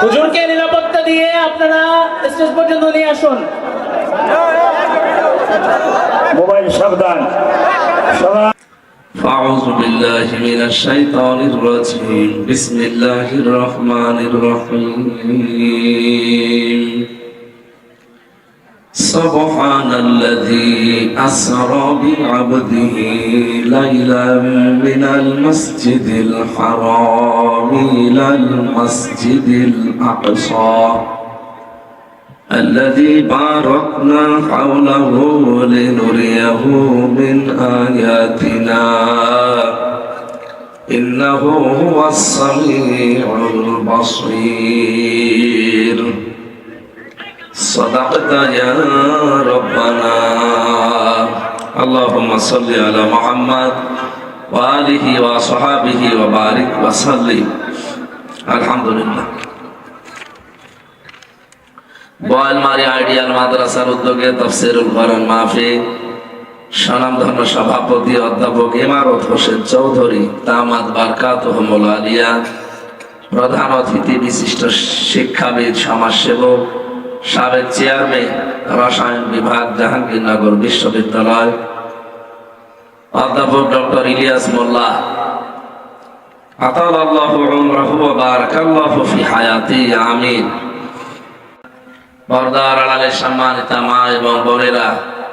হুজুরকে নিরাপত্তা দিয়ে আপনারা স্টেজ পর্যন্ত নিয়ে আসুন। মোবাইল সাবধান। أعوذ بالله من الشيطان الرجيم بسم الله الرحمن الرحيم سبحان الذي أسرى بعبده ليلا من المسجد الحرام إلى المسجد الأقصى الذي باركنا حوله لنريه من آياتنا إنه هو السميع البصير صدقت يا ربنا اللهم صل على محمد وآله وصحبه وبارك وسلم الحمد لله বয়ালমারী আইডিয়াল মাদ্রাসার উদ্যোগে তাফসীরুল কোরআন মাহফিল স্বনামধন্য সভাপতি অধ্যাপক ইমারত হোসেন চৌধুরী দামাত বারকাতুহুমুল আলিয়া, প্রধান অতিথি বিশিষ্ট শিক্ষাবিদ সমাজসেবক সাবেক চেয়ারম্যান রসায়ন বিভাগ জাহাঙ্গীরনগর বিশ্ববিদ্যালয় অধ্যাপক ডক্টর ইলিয়াস মোল্লা আতালাল্লাহু উমরাহু ওয়া বারাকাল্লাহু ফি হায়াতি আমিন। পর্দার আড়ালে সম্মানিত মা এবং বোনেরা,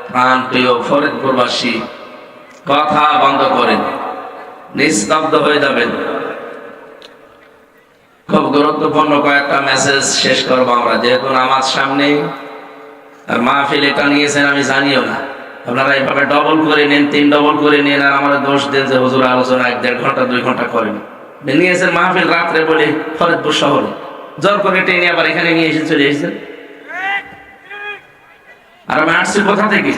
প্রাণ প্রিয় ফরিদপুরবাসী, কথা বন্ধ করেন, নিস্তব্ধ হয়ে যাবেন। খুব গুরুত্বপূর্ণ কয়েকটা মেসেজ শেষ করবো আমরা, যেহেতু নামাজ সামনে আর মাহফিল এটা নিয়েছেন আমি জানিও না। আপনারা এইভাবে ডবল করে নেন, 3 ডবল করে নেন আর আমার দোষ দেন যে হুজুর আলোচনা 1-1.5 ঘন্টা 2 ঘন্টা করেন। নিয়েছেন মাহফিল রাত্রে বলে ফরিদপুর শহরে, জোর করে টেনে আবার এখানে নিয়ে এসে চলে এসেছেন। আর আমি আসছি কোথা থেকে?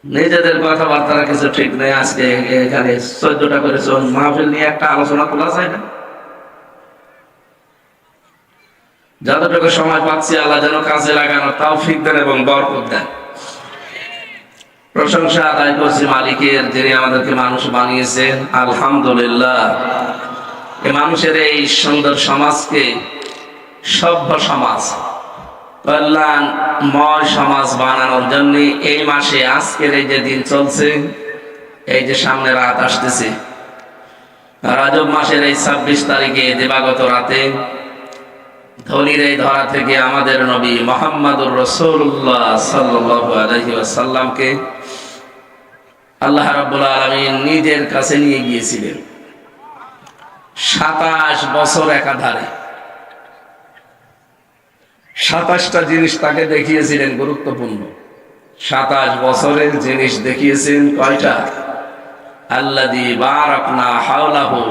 নিজেদের কথাবার্তা কিছু ঠিক নেই। আজকে এখানে 14টা করে মাহফিল নিয়ে একটা আলোচনা তোলা যায় না। যতটুকু সময় পাচ্ছি আল্লাহ যেন কাজে লাগানোর তৌফিক দেন এবং বরকত দেন। প্রশংসা আদায় করছি মালিকের, যিনি আমাদেরকে মানুষ বানিয়েছেন। আলহামদুলিল্লাহ, এই মানুষের এই সুন্দর সমাজকে সভ্য সমাজ, কল্যাণময় সমাজ বানানোর জন্য এই মাসে আজকের এই যে দিন চলছে, এই যে সামনে রাত আসতেছে, রজব মাসের এই 26 তারিখে দিবাগত রাতে ধনির এই ধরা থেকে আমাদের নবী মুহাম্মদুর রাসূলুল্লাহ সাল্লাল্লাহু আলাইহি ওয়াসাল্লামকে আল্লাহ রাব্বুল আলামিন নিজের কাছে নিয়ে গিয়েছিলেন 27 বছর একাধারে। 27টা জিনিস তাকে দেখিয়েছিলেন গুরুত্বপূর্ণ। 27 বছরের জিনিস দেখিয়েছেন কয়টা? আল্লাযী বারাকনা হাওলাহু,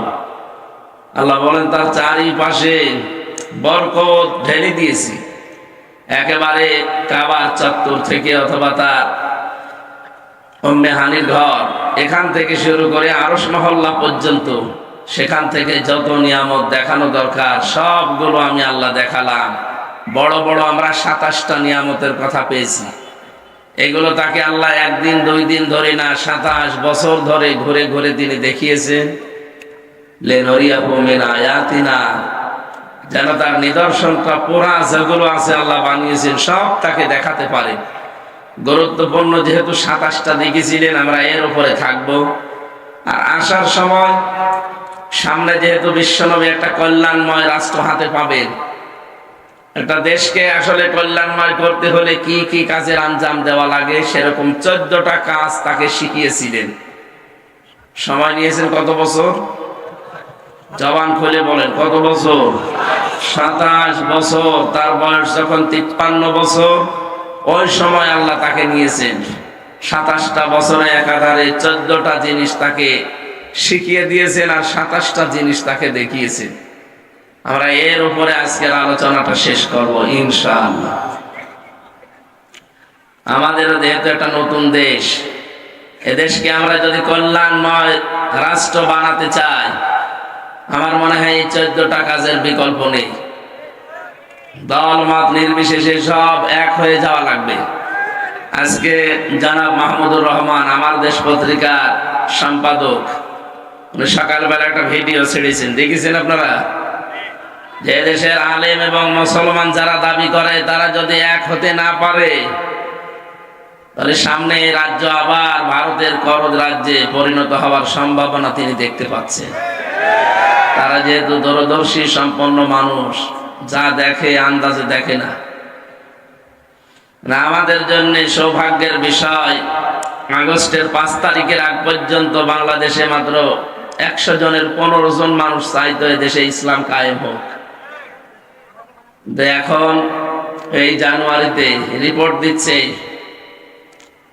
আল্লাহ বলেন তার চারিপাশে বরকত ঢেলে দিয়েছি। একেবারে কাবার চত্বর থেকে অথবা তার উম্মে হানির ঘর, এখান থেকে শুরু করে আরশ মহল্লা পর্যন্ত, সেখান থেকে যত নিয়ামত দেখানো দরকার সবগুলো আমি আল্লাহ দেখালাম। বড় বড় আমরা 27টা নিয়ামতের কথা পেয়েছি। এগুলো তাকে আল্লাহ 1 দিন 2 দিন ধরে না, 27 বছর ধরে ঘুরে ঘুরে তিনি দেখিয়েছেন। লিনুরিয়াহু মিন আয়াতিনা, যেন তার নিদর্শনটা পুরা যেগুলো আছে আল্লাহ বানিয়েছেন সব তাকে দেখাতে পারে। গুরুত্বপূর্ণ যেহেতু 27টা দেখেছিলেন, আমরা এর উপরে থাকবো। আর আসার সময় সামনে যেহেতু বিশ্বনবী একটা কল্যাণময় রাষ্ট্র হাতে পাবেন, একটা দেশকে আসলে কল্যাণময় করতে হলে কি কি কাজের আঞ্জাম দেওয়া লাগে সেরকম 14টা কাজ তাকে শিখিয়েছিলেন। সময় নিয়েছেন কত বছর? জবান খুলে বলেন কত বছর? 27 বছর। তার বয়স যখন 53 বছর, ওই সময় আল্লাহ তাকে নিয়েছেন 27টা বছরে একাধারে 14টা জিনিস তাকে শিখিয়ে দিয়েছেন আর 27টা জিনিস তাকে দেখিয়েছেন। আমরা এর উপরে আজকের আলোচনাটা শেষ করব ইনশাআল্লাহ। আমাদের যেহেতু একটা নতুন দেশ, এদেশকে আমরা যদি কল্যাণময় রাষ্ট্র বানাতে চাই, আমার মনে হয় এই 14টা কাজের বিকল্প নেই। দল মত নির্বিশেষে সব এক হয়ে যাওয়া লাগবে। আজকে জনাব মাহমুদুর রহমান, আমার দেশ পত্রিকার সম্পাদক, উনি সকালবেলা একটা ভিডিও ছেড়েছেন, দেখেছেন আপনারা? যে দেশের আলেম এবং মুসলমান যারা দাবি করে তারা যদি এক হতে না পারে, তাহলে সামনে এই রাজ্য আবার ভারতের করদ রাজ্যে পরিণত হওয়ার সম্ভাবনা তিনি দেখতে পাচ্ছেন। তারা যেহেতু দূরদর্শী সম্পন্ন মানুষ, যা দেখে আন্দাজে দেখে না। আমাদের জন্য সৌভাগ্যের বিষয়, আগস্টের 5 তারিখের আগ পর্যন্ত বাংলাদেশে মাত্র 100 জনের 15 জন মানুষ চাইতো দেশে ইসলাম কায়েম হোক। এখন এই জানুয়ারিতে রিপোর্ট দিচ্ছে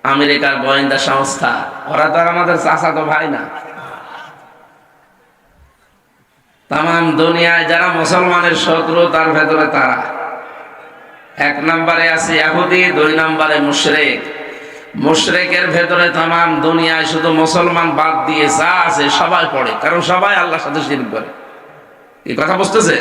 আমেরিকার গোয়েন্দা সংস্থা, ওরা তো আমাদের চাচাতো ভাই না। তাম দুনিয়ায় যারা মুসলমানের শত্রু, তার ভেতরে তারা 1 নম্বরে আছে ইহুদি, 2 নম্বরে মুশরিক। মুশরিকের ভেতরে তাম দুনিয়ায় শুধু মুসলমান বাদ দিয়ে যা আছে সবাই পড়ে, কারণ সবাই আল্লাহর সাথে শিরক করে। এই কথা বুঝতেছে?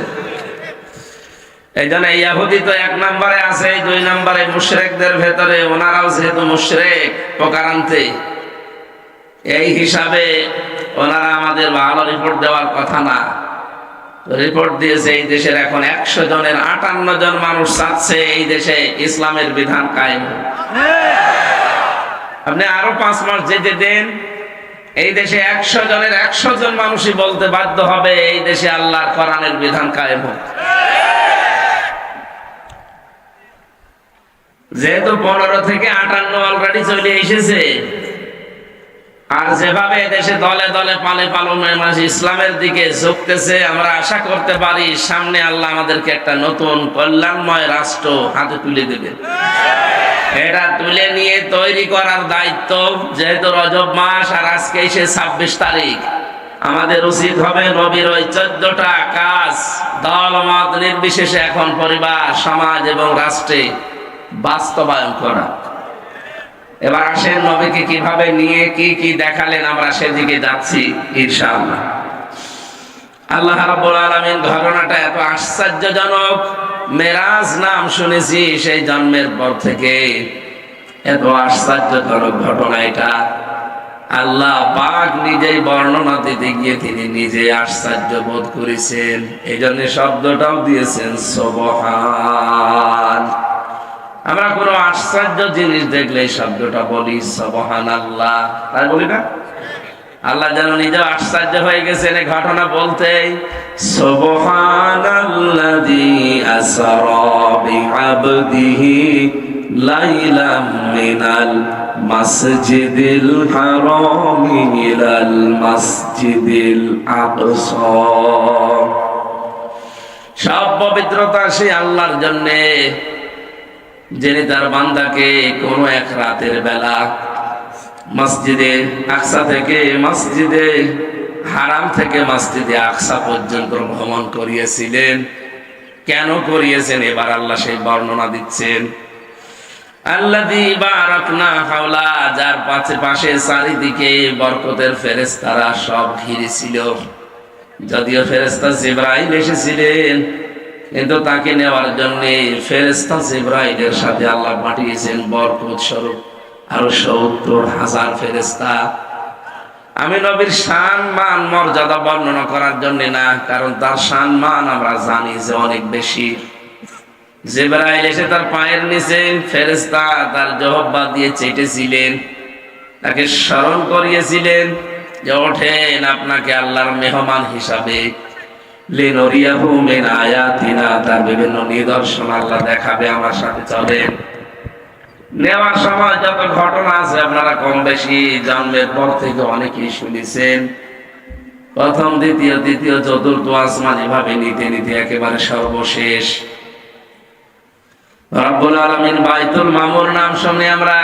এই জন্য ইহুদি তো 1 নম্বরে আছে, 2 নম্বরে মুশরিকদের ভেতরে, ওনারাও যেহেতু মুশরিক প্রকারান্তে, এই হিসাবে ওনারা আমাদের ভালো রিপোর্ট দেওয়ার কথা না। রিপোর্ট দিয়েছে এই দেশের এখন 100 জনের 58 জন মানুষ চাচ্ছে এই দেশে ইসলামের বিধান কায়েম হোক। আপনি আরো 5 মাস যেতে দেন, এই দেশে 100 জনের 100 জন মানুষই বলতে বাধ্য হবে এই দেশে আল্লাহর কোরআনের বিধান কায়েম হোক। যেহেতু 15 থেকে 58 অলরেডি চলে এসেছে, আর যেভাবে দেশে দলে দলে পালে পালনের মানুষ ইসলামের দিকে ঝুঁকতেছে, আমরা আশা করতে পারি সামনে আল্লাহ আমাদেরকে একটা নতুন কল্যাণময় রাষ্ট্র হাতে তুলে দেবেন। এটা তুলে নিয়ে তৈরি করার দায়িত্ব, যেহেতু রজব মাস আর আজকে এসে 26 তারিখ, আমাদের উচিত হবে নবীর ওই 14টা কাজ দল মত নির্বিশেষে এখন পরিবার, সমাজ এবং রাষ্ট্রে বাস্তবায়ন করা। এবার আসেন নবীকে কিভাবে নিয়ে কি কি দেখালেন, আমরা সেদিকে যাচ্ছি ইনশাআল্লাহ। আল্লাহ রাব্বুল আলামিন ঘটনাটা এত আশ্চর্যজনক, মেরাজ নাম শুনেছি সেই জন্মের পর থেকে, এত আশ্চর্যজনক ঘটনা এটা। আল্লাহ পাক নিজেই বর্ণনা দিতে গিয়ে তিনি নিজে আশ্চর্য বোধ করেছেন, এই জন্য শব্দটাও দিয়েছেন সুবহান। আমরা কোনো আশ্চর্য জিনিস দেখলে এই শব্দটা বলি সুবহানাল্লাহ, তাই বলি না? আল্লাহ যেন নিজে আশ্চর্য হয়ে গেছেন এই ঘটনা বলতেই। সুবহানাল্লাযী আসরা বিআবদিহি লাইলাম মিনাল মাসজিদিল হারামি ইলাল মাসজিদিল আকসা। সব পবিত্রতা সেই আল্লাহর জন্যে, যিনি তার বান্দাকে কোনো এক রাতের বেলা মসজিদে আকসা থেকে মসজিদে হারাম থেকে মসজিদে আকসা পর্যন্ত ভ্রমণ করিয়েছিলেন। কেন করিয়েছেন এবার আল্লাহ সেই বর্ণনা দিচ্ছেন। আল্লাযী বারাকনা হাওলা, যার পাশে চারিদিকে বরকতের ফেরেশতারা সব ঘিরে ছিল। যদিও ফেরেশতা জিবরাইল এসেছিলেন, কিন্তু তাকে নেওয়ার জন্য ফেরেশতা জিবরাইলের সাথে আল্লাহ পাঠিয়েছেন বরকত স্বরূপ আরো 70,000 ফেরেশতা। আমি নবীর শান মান মর্যাদা বর্ণনা করার জন্য না, কারণ তার শান মান আমরা জানি যে অনেক বেশি। জিবরাইল এসে তার পায়ের নিচে ফেরেশতা তার জহব্বা দিয়ে চেটেছিলেন, তাকে স্মরণ করিয়েছিলেন যে ওঠেন, আপনাকে আল্লাহর মেহমান হিসাবে লিনুরিয়াহু মিন আয়াতিনা, তার বিভিন্ন নিদর্শন আল্লাহ দেখাবে, আমার সাথে চলেন। নেওয়ার সময় যত ঘটনা আছে আপনারা কম বেশি জন্মের পর থেকে অনেকেই শুনেছেন। প্রথম, দ্বিতীয়, তৃতীয়, চতুর্থ আসমান, এভাবে নিতে নিতে একেবারে সর্বশেষ রব্বুল আলামিন বাইতুল মামুর নাম শুনি আমরা,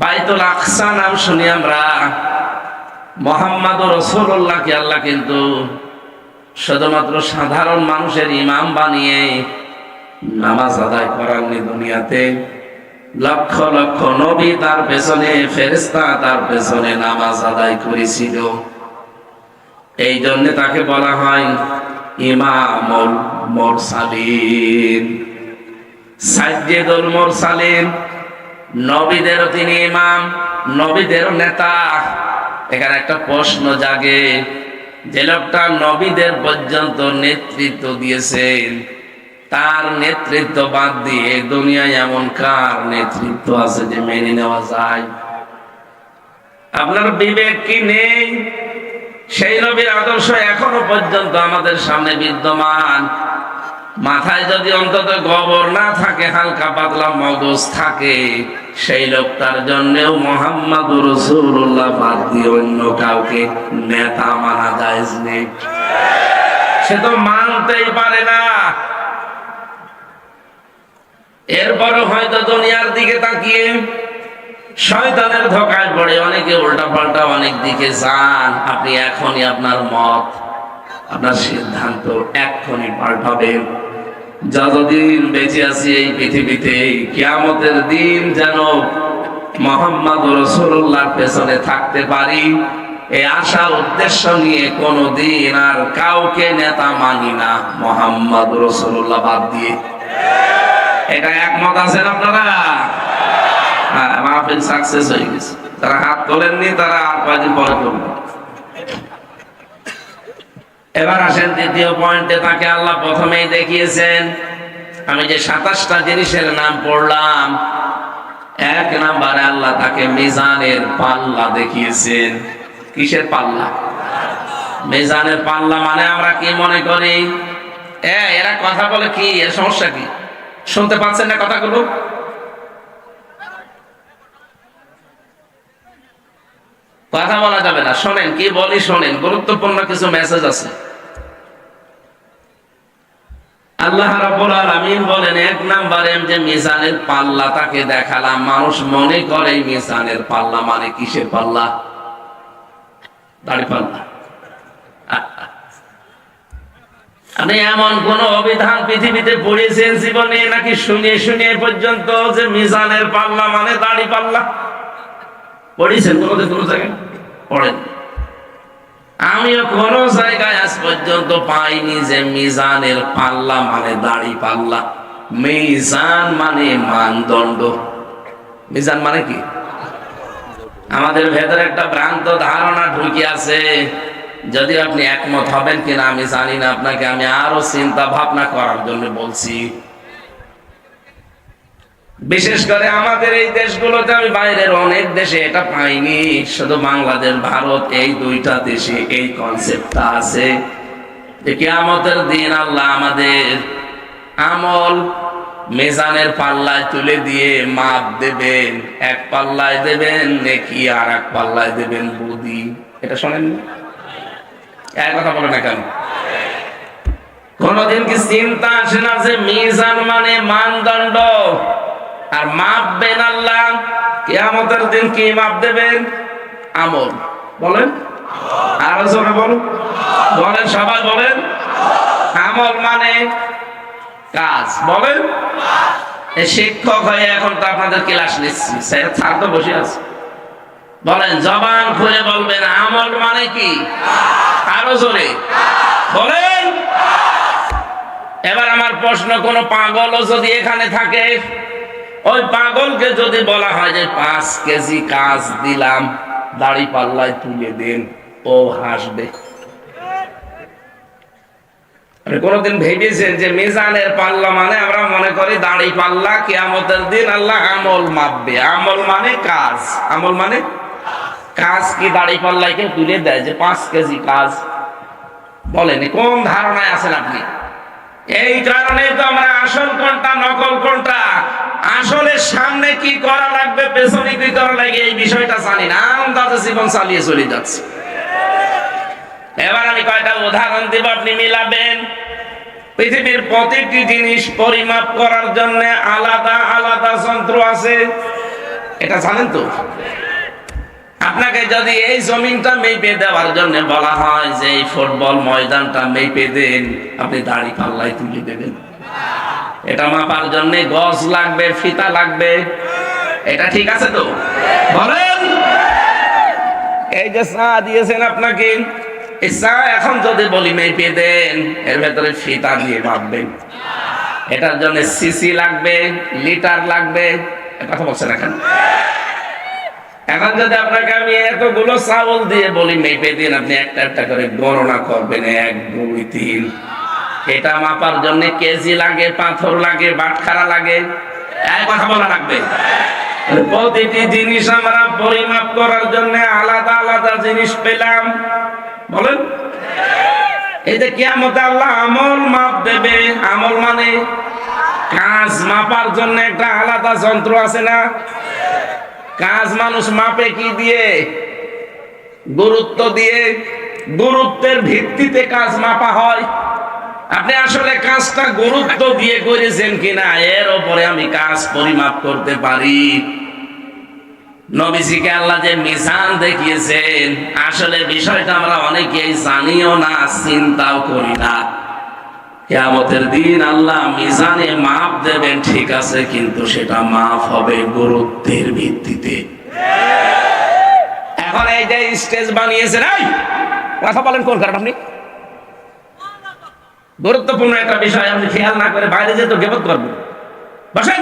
বাইতুল আকসা নাম শুনি আমরা। মুহাম্মদুর রাসূলুল্লাহকে আল্লাহ কিন্তু শুধুমাত্র সাধারণ মানুষের ইমাম বানিয়ে নামাজ আদায় করাননি। দুনিয়াতে লক্ষ লক্ষ নবী তার পেছনে, ফেরেশতা তার পেছনে নামাজ আদায় করেছিল। এই জন্য তাকে বলা হয় ইমামুল মুরসালিন, সাইয়্যিদুল মুরসালিন। নবীদেরও তিনি ইমাম, নবীদেরও নেতা। এখানে একটা প্রশ্ন জাগে, যে লোকটা নবীদের পর্যন্ত নেতৃত্ব দিয়েছেন, তার নেতৃত্ব বাদ দিয়ে দুনিয়ায় এমন কার নেতৃত্ব আছে যে মেনে নেওয়া যায়? আপনার বিবেক কি নেই? সেই নবীর আদর্শ এখনো পর্যন্ত আমাদের সামনে বিদ্যমান। মাথায় যদি অন্তত গোবর না থাকে, হালকা পাতলা মগজ থাকে, সেই লোকটার জন্যও মুহাম্মাদুর রাসূলুল্লাহ বাদ দিয়ে অন্য কাউকে নেতা মানা জায়েজ নেই। সে তো মানতেই পারে না। এরপরও হয়তো দুনিয়ার দিকে তাকিয়ে শয়তানের ধোঁকায় পড়ে অনেকে উল্টা পাল্টা অনেক দিকে যান। আপনি এখনই আপনার মত, আপনার সিদ্ধান্ত এখনই পাল্টাবেন। যতদিন বেঁচে আছি এই পৃথিবীতে, কিয়ামতের দিন যেন মুহাম্মাদুর রাসূলুল্লাহর পেছনে থাকতে পারি, এই আশা উদ্দেশ্য নিয়ে কোনদিন আর কাউকে নেতা মানি না, মুহাম্মাদুর রাসূলুল্লাহ বাদ দিয়ে। এটা একমত আছেন আপনারা? মাহফিল সাকসেস হয়ে গেছে। তারা হাত তোলেননি, তারা আর কয়েকদিন পরে করবেন। এবার আসেন দ্বিতীয় পয়েন্টে। তাকে আল্লাহ প্রথমেই দেখিয়েছেন, আমি যে 27টা জিনিসের নাম পড়লাম, এক নাম্বারে আল্লাহ তাকে মিজানের পাল্লা দেখিয়েছেন। কিসের পাল্লা? মিজানের পাল্লা। মানে আমরা কি মনে করি, এরা কথা বলে কি, এর সমস্যা কি? শুনতে পাচ্ছেন না কথাগুলো? কথা বলা যাবে না, শোনেন কি বলি, শোনেন, গুরুত্বপূর্ণ কিছু মেসেজ আছে। আল্লাহ রাব্বুল আলামিন বলেন, এক নাম্বারে যে মিজানের পাল্লা তাকে দেখালাম। মানুষ মনে করে মিজানের পাল্লা মানে কিসের পাল্লা? দাড়ি পাল্লা। আপনি এমন কোন অভিধান পৃথিবীতে পড়েছেন জীবনে, নাকি শুনিয়ে শুনিয়ে পর্যন্ত যে মিজানের পাল্লা মানে দাড়ি পাল্লা? পড়েছেন কোনোদিন কোনো জায়গায়? পড়েন? আমিও কোন জায়গায় আজ পর্যন্ত পাইনি যে মিজানের পাল্লা মানে দাড়ি পাল্লা। মিজান মানে মানদণ্ড। মিজান মানে কি? আমাদের ভেতরে একটা ভ্রান্ত ধারণা ঢুকে আছে। যদি আপনি একমত হবেন কিনা আমি জানি না, আপনাকে আমি আরো চিন্তা ভাবনা করার জন্য বলছি। বিশেষ করে আমাদের এই দেশগুলোতে, আমি বাইরের অনেক দেশে এটা পাইনি, শুধু বাংলাদেশ, ভারত, এই দুইটা দেশে এই কনসেপ্টটা আছে যে কিয়ামতের দিন আল্লাহ আমাদের আমল মিজানের পাল্লায় তুলে দিয়ে মাপ দেবেন। এক পাল্লায় দেবেন নেকি, আর এক পাল্লায় দেবেন বুদ্ধি। এটা শোনেন না? এক কথা বলে না কেন? কোনদিন কি চিন্তা আসে না যে মিজান মানে মানদণ্ড, আর মাপবেন আল্লাহ কিয়ামতের দিন? কি মাপ দেবেন? আমল। বলেন আরো জোরে বলুন, বলেন সবাই বলেন। আমল মানে কাজ। বলেন। শিক্ষক হয়ে এখন তো আপনাদের ক্লাস নিচ্ছি, স্যার তো বসে আছে। বলেন, জবান খুলে বলবেন, আমল মানে কি? আরো জোরে বলেন। এবার আমার প্রশ্ন, কোন পাগলও যদি এখানে থাকে, ওই পাগলকে যদি বলা হয় যে 5 কেজি কাজ দিলাম, দাড়ি পাল্লায় তুলে দেন, ও হাসবে। কোনদিন ভেবেছেন যে মিজানের পাল্লা মানে আমরা মনে করি দাড়ি পাল্লা, কিয়ামতের দিন আল্লাহ আমল মাপবে। আমল মানে কাজ। আমল মানে কাজ কি দাড়ি পাল্লায় কেউ তুলে দেয় যে 5 কেজি কাজ? বলেন কোন ধারণায় আছেন আপনি? এই কারণেই তো আমরা আসল কোনটা নকল কোনটা, আসলে সামনে কি করা লাগবে পেছনে কি করা লাগে এই বিষয়টা জানি না, আন্দাজে জীবন চালিয়ে চলে যাচ্ছে। এবার আমি কয়টা উদাহরণ দেব, আপনি মিলাবেন। পৃথিবীর প্রতিটি জিনিস পরিমাপ করার জন্য আলাদা আলাদা যন্ত্র আছে, এটা জানেন তো? আপনাকে যদি এই জমিনটা মেপে দেওয়ার জন্য বলা হয় যে এই ফুটবল ময়দানটা মেপে দেন, আপনি দাড়ি পাল্লায় তুলে দেবেন? এটা মাপার জন্য গজ লাগবে, ফিতা লাগবে। এটা ঠিক আছে তো? বলেন। এই যে চা দিয়েছেন আপনাকে, এই চা এখন যদি বলি মেপে দেন, এর ভেতরে ফিতা দিয়ে মাপবেন। এটার জন্য সিসি লাগবে, লিটার লাগবে। কথা বলছেন এখন? এখন যদি আপনাকে আমি এতগুলো চাউল দিয়ে বলি মেপে দিন, আপনি একটা একটা করে গণনা করবেন, 1 2 3, এটা মাপার জন্য কেজি লাগে, পাথর লাগে, বাটখারা লাগে, এক কথা বলা লাগবে। প্রতিটি জিনিস আমরা পরিমাপ করার জন্য আলাদা আলাদা জিনিস পেলাম। বলেন, এই যে কিয়ামতে আল্লাহ আমল মাপ দেবে। আমল মানে কাজ মাপার জন্য একটা আলাদা যন্ত্র আছে না? কাজ মানুষ মাপে কি দিয়ে? গুরুত্ব দিয়ে। গুরুত্বের ভিত্তিতে কাজ মাপা হয়। আপনি আসলে কাজটা গুরুত্ব দিয়ে করেছেন কিনা এর উপরে আমি কাজ পরিমাপ করতে পারি। নবীজিকে আল্লাহ যে মিজান দেখিয়েছেন, আসলে বিষয়টা আমরা অনেকেই জানিও না, চিন্তাও করি না। কিয়ামতের দিন আল্লাহ মিজানে মাপ দেবেন, ঠিক আছে, কিন্তু সেটা মাপ হবে গুরুত্বের ভিত্তিতে। এখন এই যে স্টেজ বানিয়েছেন, এই কথা বলেন কোন কারণ? আপনি গুরুত্বপূর্ণ একটা বিষয় আপনি খেয়াল না করে বাইরে যেতে গিবত করবেন। বসেন।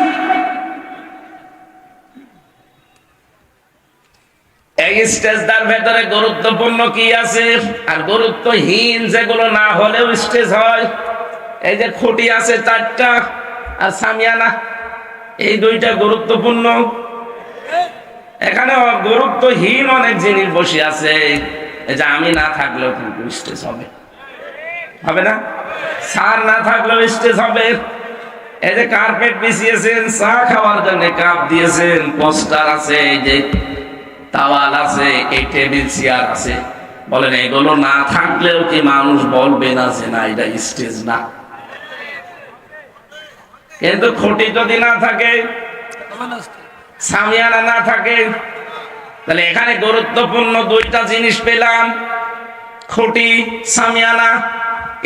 এই স্টেজটার ভেতরে গুরুত্বপূর্ণ কি আছে আর গুরুত্বহীন যেগুলো না হলেও স্টেজ হয়। এই যে খুঁটি আছে 4টা আর সামিয়ানা, এই 2টা গুরুত্বপূর্ণ। এখানে গুরুত্বহীন অনেক জিনিস বসে আছে, এই যে আমি না থাকলেও কিন্তু স্টেজ হবে, হবে না? স্যার না থাকলেও স্টেজ হবে। এই যে কার্পেট বিছিয়েছেন, চা খাওয়ার জন্য কাপ দিয়েছেন, পোস্টার আছে, এই যে তাওয়াল আছে, এই টেবিল চেয়ার আছে। বলেন, এগুলো না থাকলেও কি মানুষ বলবে না যে না এটা স্টেজ না? কিন্তু খুঁটি যদি না থাকে, সামিয়ানা না থাকে, তাহলে এখানে গুরুত্বপূর্ণ 2টা জিনিস পেলাম, খুঁটি, সামিয়ানা।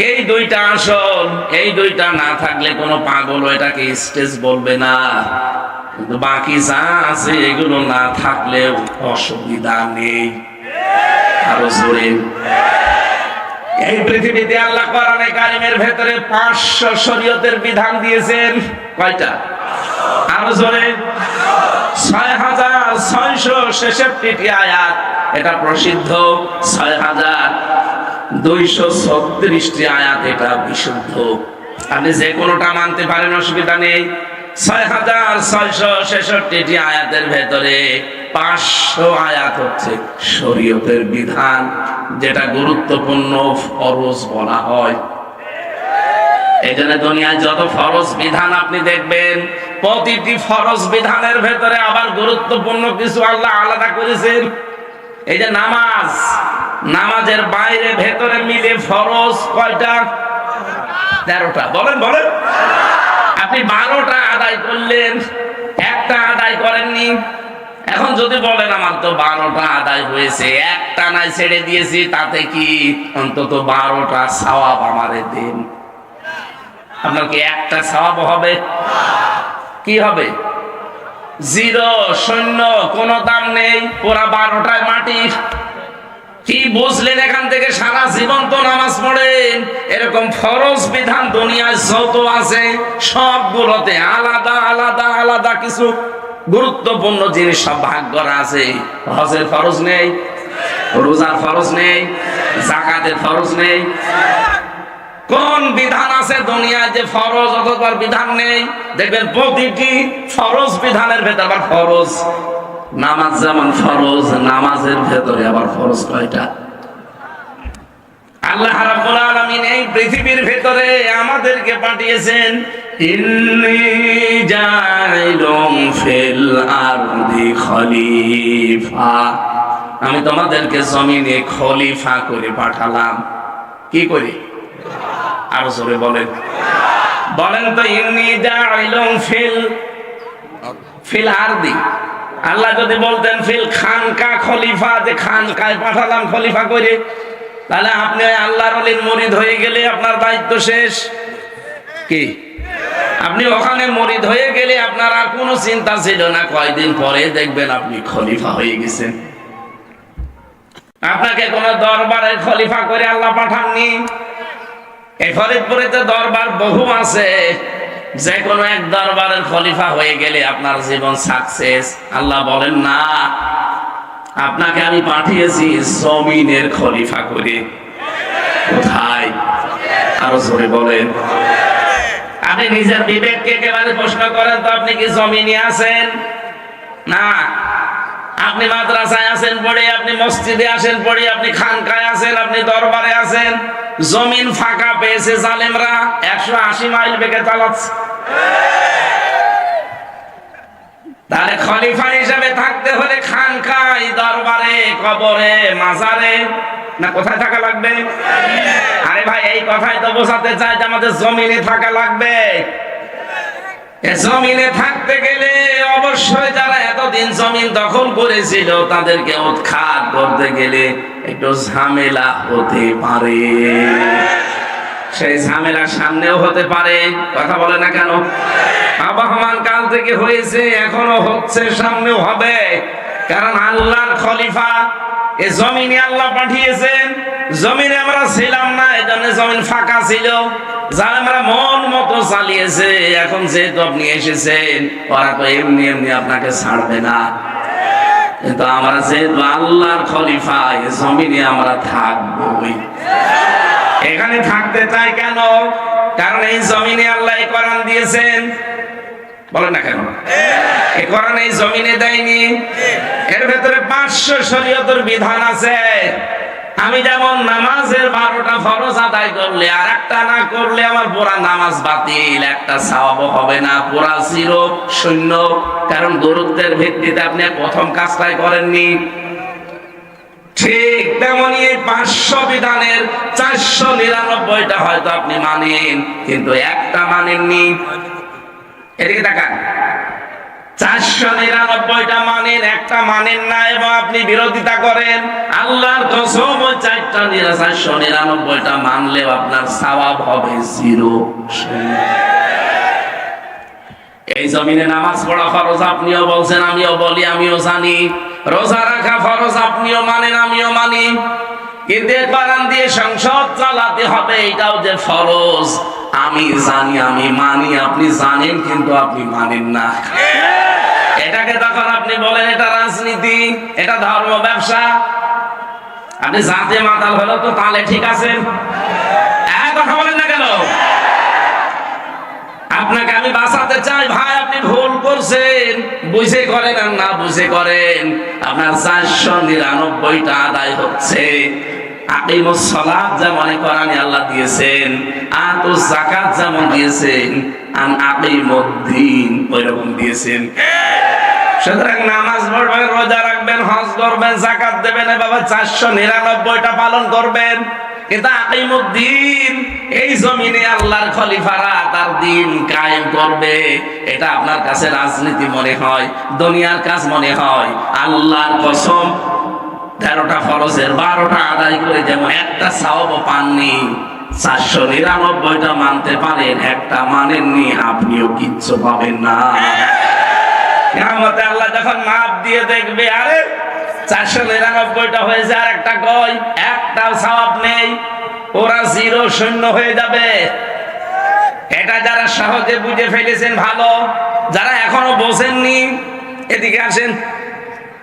এই 2টা আসল। এই 2টা না থাকলে কোনো পাগল এটাকে স্টেজ বলবে না। কিন্তু বাকি যা আছে এগুলো না থাকলেও অসুবিধা নেই। আরো জোরে। এই পৃথিবীতে আল্লাহ কোরআনে কারিমের ভেতরে 500 শরীয়তের বিধান দিয়েছেন। কয়টা? আরো জোরে। 6666টি আয়াত। এটা প্রসিদ্ধ। 6236টি আয়াত, এটা বিশুদ্ধ। আপনি যে কোনোটা মানতে পারেন, অসুবিধা নেই। 6666টি আয়াতের ভেতরে 500 আয়াত হচ্ছে শরীয়তের বিধান, যেটা গুরুত্বপূর্ণ ফরজ বলা হয়। এই জন্য দুনিয়ায় যত ফরজ বিধান আপনি দেখবেন, প্রতিটি ফরজ বিধানের ভেতরে আবার গুরুত্বপূর্ণ কিছু আল্লাহ আলাদা করেছেন। এই যে নামাজ, নামাজের বাইরে ভেতরে মিলে ফরজ কয়টা? 13টা। বলেন বলেন। আপনি 12টা আদায় করলেন, একটা আদায় করেননি। এখন যদি বলেন আমার তো 12টা আদায় হয়েছে, একটা নাই ছেড়ে দিয়েছি, তাতে কি? অন্তত 12টা সওয়াব আমারে দেন। আপনার কি একটা সওয়াব হবে? কি হবে? 0, শূন্য, কোনো দাম নেই। পুরা 12টায় মাটি। কি বুঝলেন এখান থেকে? সারা জীবন তো নামাজ পড়েন। এরকম ফরজ বিধান দুনিয়ায় যত আছে সবগুলোতে আলাদা আলাদা আলাদা কিছু গুরুত্বপূর্ণ জিনিস সব ভাগ করা আছে। হজের ফরজ নেই, রোজার ফরজ নেই, যাকাতের ফরজ নেই। কোন বিধান আছে দুনিয়ায় যে ফরজ অথবা বিধান নেই? দেখবেন প্রতিটি ফরজ বিধানের ভেতর আবার ফরজ। নামাজ যেমন ফরজ, নামাজের ভেতরে আবার ফরজ কয়টা? আল্লাহ রাব্বুল আলামিন এই পৃথিবীর ভেতরে আমাদেরকে পাঠিয়েছেন, ইন্নী জাইলুম ফিল আরদি খলিফা। আমি তোমাদেরকে জমিনে খলিফা করে পাঠালাম। কি করে? আরো জোরে বলেন। বলেন তো, ইন্নী জাইলুম ফিল আরদি। আল্লাহ যদি বলতেন ফিল খানকা খলিফা, যে খানকায় পাঠালাম খলিফা করে, তাহলে আপনি আল্লাহর ওলির মুরিদ হয়ে গেলে আপনার দায়িত্ব শেষ। কি? আপনি ওখানে মুরিদ হয়ে গেলে আপনার আর কোনো চিন্তা ছিল না, কয়দিন পরে দেখবেন আপনি খলিফা হয়ে গেছেন। আপনাকে কোন দরবারের খলিফা করে আল্লাহ পাঠাননি। এই ফরিদপুরে তো দরবার বহু আছে, যে কোনো এক দরবারের খলিফা হয়ে গেলে আপনার জীবন সাকসেস। আল্লাহ বলেন না, আপনাকে আমি পাঠিয়েছি জমিনের খলিফা করে। কোথায়? আরো জোরে বলেন। আপনি নিজের বিবেককে একেবারে প্রশ্ন করেন তো, আপনি কি জমিনে আছেন? না। আপনি মাদ্রাসায় আছেন পড়ে, আপনি মসজিদে আসেন পড়ে, আপনি খানকায় আছেন, আপনি দরবারে আছেন, জমিন ফাঁকা পেয়েছে জালেমরা, 180 মাইল বেগে চালাচ্ছে। তাহলে খলিফা হিসেবে থাকতে হলে খানকায়, দরবারে, কবরে, মাজারে, না কোথায় থাকা লাগবে? আরে ভাই, এই কথাই তো বোঝাতে চাই যে আমাদের জমিনে থাকা লাগবে। জমিনে থাকতে গেলে অবশ্যই যারা এতদিন জমিন দখল করেছিল তাদেরকে উৎখাত করতে গেলে একটু ঝামেলা হতে পারে। সেই ঝামেলা সামনেও হতে পারে, কথা বলে না কেন? আবহমান কাল থেকে হয়েছে, এখনো হচ্ছে, সামনেও হবে। কারণ আল্লাহর খলিফা এ জমিনে আল্লাহ পাঠিয়েছেন। জমিনে আমরা ছিলাম না, এজন্য জমিন ফাঁকা ছিল, জালেমরা মন মতো চালিয়েছে। এখন যেহেতু আপনি এসেছেন, ওরা তো এমনি এমনি আপনাকে ছাড়বে না। কিন্তু আমরা যেহেতু আল্লাহর খলিফা, এ জমিনে আমরা থাকবই। এখানে থাকতে চাই কেন? কারণ এই জমিনে আল্লাহ এই কোরআন দিয়েছেন। বলেন না কেন? এই কোরআন এই জমিনে দেয়নি। এর ভেতরে 500 শরীয়তের বিধান আছে। আমি যেমন নামাজের 12টা ফরজ আদায় করলে আর একটা না করলে আমার পুরা নামাজ বাতিল, একটা সওয়াবও হবে না, পুরা জিরো, শূন্য। কারণ গুরুত্বের ভিত্তিতে আপনি প্রথম কাজটাই করেননি। ঠিক তেমনি এই 500 বিধানের 499টা হয়তো আপনি মানেন, কিন্তু একটা মানেননি। এদিকে তাকান, 499টা মানেন, একটা মানেন না, এবং আপনি বিরোধিতা করেন। আল্লাহর কসম, ওই 499টা মানলেও আপনার সওয়াব হবে জিরো। এই জমিনে নামাজ পড়া ফরজ, আপনিও বলছেন, আমিও বলি, আমিও জানি। রোজা রাখা ফরজ, আপনিও মানেন, আমিও মানি। কিন্তু কোরআন দিয়ে সংসদ চালাতে হবে, এটাও যে ফরজ আমি জানি, আমি মানি, আপনি জানেন, কিন্তু আপনি মানেন না। এটাকে তখন আপনি বলেন এটা রাজনীতি, এটা ধর্ম ব্যবসা। আপনি জাতে মাতাল হলো তো তাহলে ঠিক আছে, কথা বলেন না কেন? আপনাকে আমি বাঁচাতে চাই ভাই, আপনি ভুল করছেন, বুঝে করেন আর না বুঝে করেন, আপনার 499টা আদায় হচ্ছে। আকিমুস সালাত যেমন কোরআনে আল্লাহ দিয়েছেন, আতুজ যাকাত যেমন দিয়েছেন, আন আকিমুদ্দিন ওইরকম দিয়েছেন। সুতরাং নামাজ পড়বেন, রোজা রাখবেন, হজ করবেন, যাকাত দেবেন, বাবা 499টা পালন করবেন। কিন্তু আকিমুদ্দিন, এই জমিনে আল্লাহর খলিফারা তার দিন কায়েম করবে, এটা আপনার কাছে রাজনীতি মনে হয়, দুনিয়ার কাজ মনে হয়। আল্লাহর কসম, 13টা ফরজের 12টা আদায় করে যেমন একটা সওয়াবও পাননি, 499টা মানতে পারেন, একটা মানেননি, আপনিও কিচ্ছু পাবেন না। কিয়ামতে আল্লাহ যখন মাপ দিয়ে দেখবে, আরে 499টা হয়েছে আর একটা কই, একটাও সওয়াব নেই, ওরা জিরো, শূন্য হয়ে যাবে। এটা যারা সহজে বুঝে ফেলেছেন ভালো, যারা এখনো বোঝেননি এদিকে আসেন,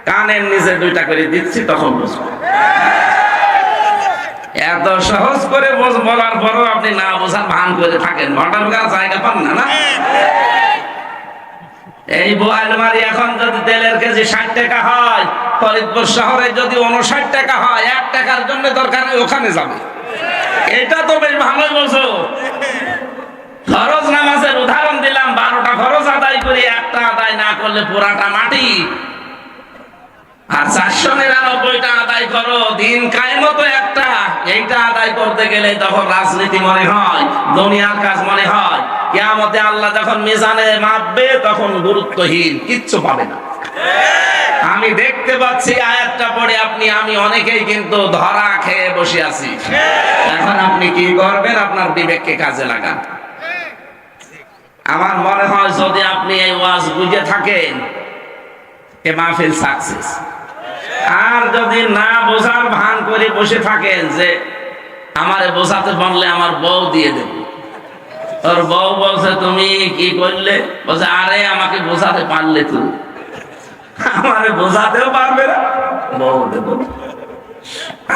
কানের নিচে 2টা করে দিচ্ছি, তখন বুঝবেন। এত সহজ করে বলার পরও আপনি না বোঝার ভান করে থাকেন, ঘটার জায়গা পান না। এই বোয়ালমারি এখন যদি তেলের কেজি 60 টাকা হয়, ফরিদপুর শহরে যদি 59 টাকা হয়, 1 টাকার জন্য দরকার ওখানে যাবে। এটা তো বেশ ভালো বলছো। ফরজ নামাজের উদাহরণ দিলাম, 12টা ফরজ আদায় করি, একটা আদায় না করলে পুরাটা মাটি। আর 499টা আদায় করো, দিন কায়েমত একটা, এইটা আদায় করতে গেলে তখন রাজনীতি মনে হয়, দুনিয়ার কাজ মনে হয়। কিয়ামতে আল্লাহ যখন মিজানে মাপবে, তখন গুরুত্বহীন, কিচ্ছু পাবে না। আমি দেখতে পাচ্ছি আয়াতটা পড়ে আপনি, আমি অনেকেই কিন্তু ধরা খেয়ে বসে আছি। এখন আপনি কি করবেন? আপনার বিবেককে কাজে লাগান। আমার মনে হয় যদি আপনি এই ওয়াজ বুঝে থাকেন, এ মাহফিল সাকসেস। আর যদি না বোঝার ভান করে বসে থাকেন যে আমারে বোঝাতে পারলে আমার বউ দিয়ে দেব, তোর বউ বলছে তুমি কি করলে, বলছে আরে আমাকে বোঝাতে পারলে, তুমি আমারে বোঝাতেও পারবে না, বউ দেব।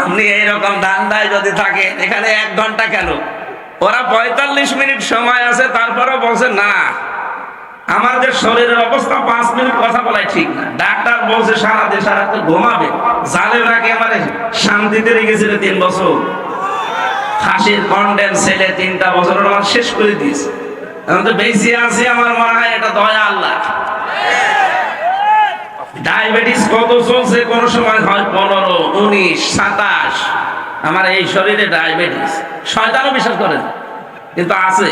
আপনি এইরকম ধান্দায় যদি থাকেন, এখানে 1 ঘন্টা কেন, ওরা 45 মিনিট সময় আছে, তারপরে বলছে না আমাদের শরীরের অবস্থা 5 মিনিট কথা বলাই ঠিক না। ডাক্তার বলছে সারা দেশ সারাতে ঘুমাবে। জালেমরাকে আমার শান্তিতে রেখেছিল 3 বছর, ফাঁসির কন্ডেম ছেলে 3টা বছর আমার শেষ করে দিয়েছে। এখন তো বেশি আছে, আমার মনে হয় এটা দয়া আল্লাহ। ডায়াবেটিস কত চলছে, কোন সময় হয় 15, 19, 27। আমার এই শরীরে ডায়াবেটিস, শয়তানও বিশ্বাস করে না, কিন্তু আছে।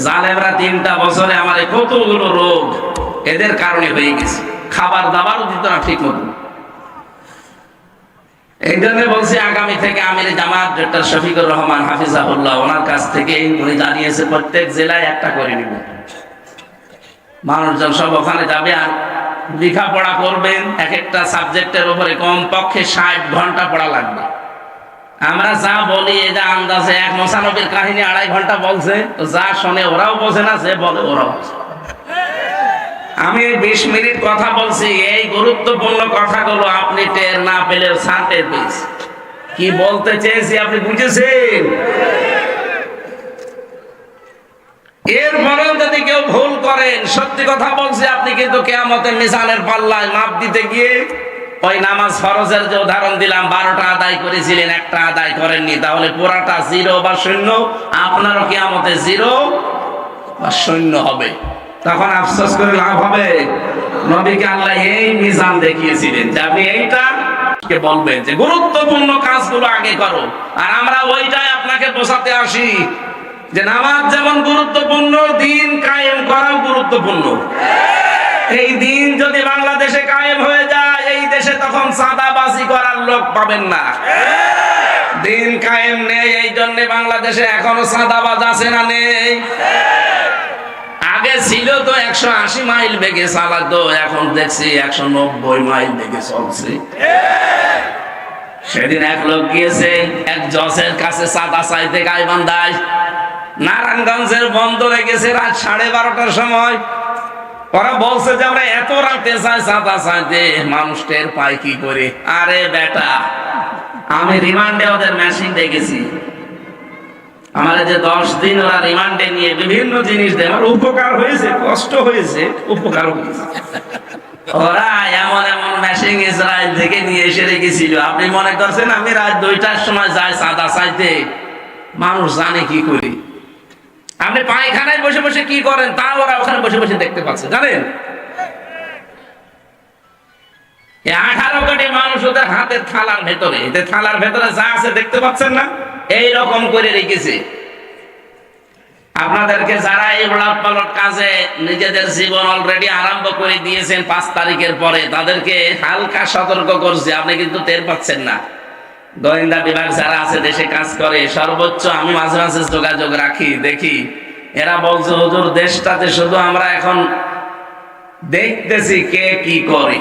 জালেমরা 3টা বছরে আমার কতগুলো রোগ এদের কারণে হয়ে গেছে। খাবার দাবারও দিত না ঠিক মতো। এই জন্য বলছি আগামী থেকে আমির জামাত ডক্টর শফিকুর রহমান হাফিজাহুল্লাহ, ওনার কাছ থেকে উনি জানিয়েছে প্রত্যেক জেলায় একটা করে নিব। মানুষজন সব ওখানে যাবে আর লেখাপড়া করবেন। এক একটা সাবজেক্টের উপরে কমপক্ষে 60 ঘন্টা পড়া লাগবে। আমরা যা বলি এটা আন্দাজে 1 মোসানবীর কাহিনী 2.5 ঘন্টা বলছে, তো যা শোনে ওরাও বোঝে না, যে বলে ওরাও বোঝে। আমি 20 মিনিট কথা বলছি, এই গুরুত্বপূর্ণ কথাগুলো আপনি টের না পেলেও স্যার টের পেয়েছি। কি বলতে চেয়েছি আপনি বুঝেছেন? এরপরেও যদি কেউ ভুল করেন, সত্যি কথা বলছি, আপনি কিন্তু কিয়ামতের মিজানের পাল্লায় মাপ দিতে গিয়ে ওই নামাজ ফরজের যে উদাহরণ দিলাম, 12টা আদায় করেছিলেন, 1টা আদায় করেননি, তাহলে পুরাটা 0 বা 0। আপনারও কিয়ামতে 0 বা 0 হবে। তখন আফসোস করে লাভ হবে? নবীকে আল্লাহ এই মিজান দেখিয়েছিলেন যে আপনি এইটা কে বলবেন যে গুরুত্বপূর্ণ কাজগুলো আগে করো, আর আমরা ওইটাই আপনাকে বোঝাতে আসি যে নামাজ যেমন গুরুত্বপূর্ণ, দিন কায়েম করাও গুরুত্বপূর্ণ। এই দিন যদি বাংলাদেশে কায়েম হয়ে যায়, এই দেশে তখন চাঁদাবাজি করার লোক পাবেন না। দিন কায়েম নেই, এই জন্য বাংলাদেশে এখনো চাঁদাবাজ আছে না নেই? আগে ছিল তো 180 মাইল বেগে চালাতো, এখন দেখছি 190 মাইল বেগে চলছে। সেদিন এক লোক গিয়েছে এক জজের কাছে চাঁদা চাইতে গাইবান্ধায়, নারায়ণগঞ্জের বন্দরে গেছে রাত 12:30টার সময়। ওরা বলছে যে আমরা এত রাতে চাই চাঁদা চাইতে, মানুষ টের পায় কি করে? আরে বেটা, আমি রিমান্ডে ওদের মেশিন দেখেছি। আমার যে 10 দিন ওরা রিমান্ডে নিয়ে বিভিন্ন জিনিস দেয়, আমার উপকার হয়েছে, কষ্ট হয়েছে, উপকার হয়েছে। ওরা এমন এমন মেশিন ইসরায়েল থেকে নিয়ে এসে রেখেছিল। আপনি মনে করছেন আমি রাত 2টার সময় যাই চাঁদা চাইতে? মানুষ জানে কি করি। আপনি পায়খানায় বসে বসে কি করেন তা ওরা ওখানে বসে বসে দেখতে পাচ্ছে, জানেন? 18 কোটি মানুষ ওদের হাতের থালার ভেতরে, এদের থালার ভেতরে যা আছে দেখতে পাচ্ছেন না? এই রকম করে রেখেছে। আপনাদেরকে যারা এই উলট কাজে নিজেদের জীবন অলরেডি আরম্ভ করে দিয়েছেন 5 তারিখের পরে, তাদেরকে হালকা সতর্ক করছে, আপনি কিন্তু টের পাচ্ছেন না। গোয়েন্দা বিভাগ যারা আছে দেশে কাজ করে, সর্বোচ্চ আমি মাঝে মাঝে যোগাযোগ রাখি, দেখি এরা বলছে হুজুর দেশটাতে শুধু আমরা এখন দেখতেছি কে কি করে।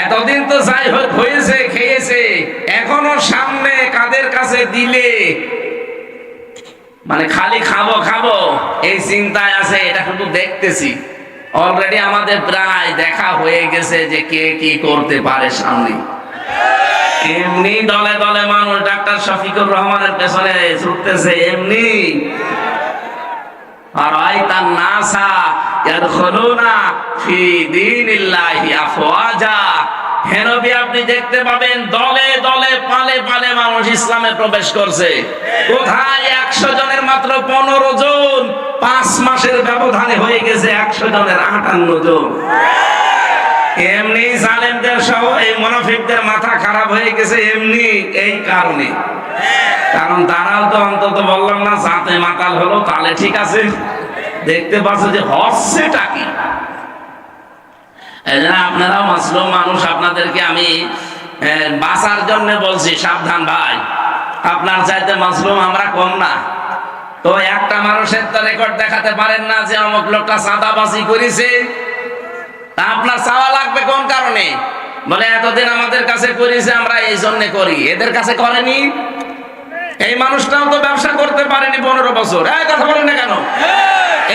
এতদিন তো যাই হোক হয়েছে, খেয়েছে, এখনো সামনে কাদের কাছে দিলে মানে খালি খাবো খাবো এই চিন্তায় আছে, এটা শুধু দেখতেছি। অলরেডি আমাদের প্রায় দেখা হয়ে গেছে যে কে কি করতে পারে সামনে। এমনি দলে দলে মানুষ ডাক্তার শফিকুর রহমানের পেছনে ছুটতেছে এমনি। আর আইতান নাসা ইয়াদখুলুনা ফি দীনিল্লাহি আফওয়াজা, হে নবী আপনি দেখতে পাবেন দলে দলে পালে পালে মানুষ ইসলামে প্রবেশ করছে। কোথায় 100 জনের মাত্র 15 জন, 5 মাসের ব্যবধানে হয়ে গেছে 100 জনের 58 জন। এমনি জালেমদের সহ এই মুনাফিকদের মাথা খারাপ হয়ে গেছে এমনি এই কারণে। কারণ তারাও তো অন্তত বললাম না জাতে মাতাল হলো, তাহলে ঠিক আছে, দেখতে পাচ্ছে যে হচ্ছেটা কি। আপনারা মাসলুম মানুষ, আপনাদেরকে আমি বাঁচার জন্য বলছি, সাবধান ভাই, আপনার চাইতে মাসলুম আমরা কম না। তো একটা মানুষের তো রেকর্ড দেখাতে পারেন না যে অমুক লোকটা চাঁদাবাজি করেছে, আপনার চাওয়া লাগবে কোন কারণে? বলে এতদিন আমাদের কাছে করেছে, আমরা এই জন্য করি, এদের কাছে করেনি। এই মানুষটাও তো ব্যবসা করতে পারেনি 15 বছর। এই কথা বলেন না কেন?